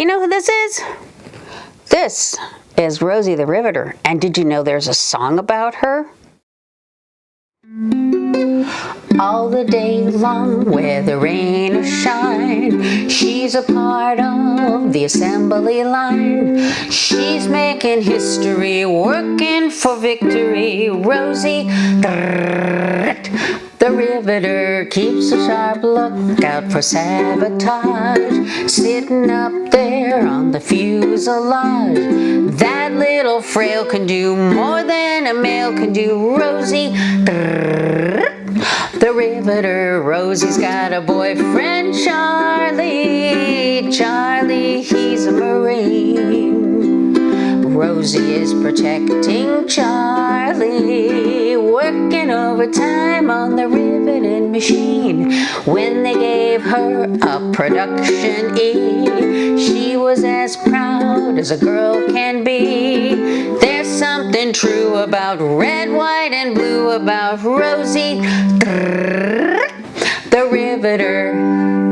You know who this is? This is Rosie the Riveter. And did you know there's a song about her? All the day long, whether rain or shine, she's a part of the assembly line. She's making history, working for victory. Rosie the Riveter keeps a sharp lookout for sabotage, sitting up there on the fuselage. That little frail can do more than a male can do. Rosie the Riveter. Rosie's got a boyfriend, Charlie. Charlie, he's a Marine. Rosie is protecting Charlie, working overtime on the riveting machine. When they gave her a production E, she was as proud as a girl can be. There's something true about red, white, and blue about Rosie the Riveter.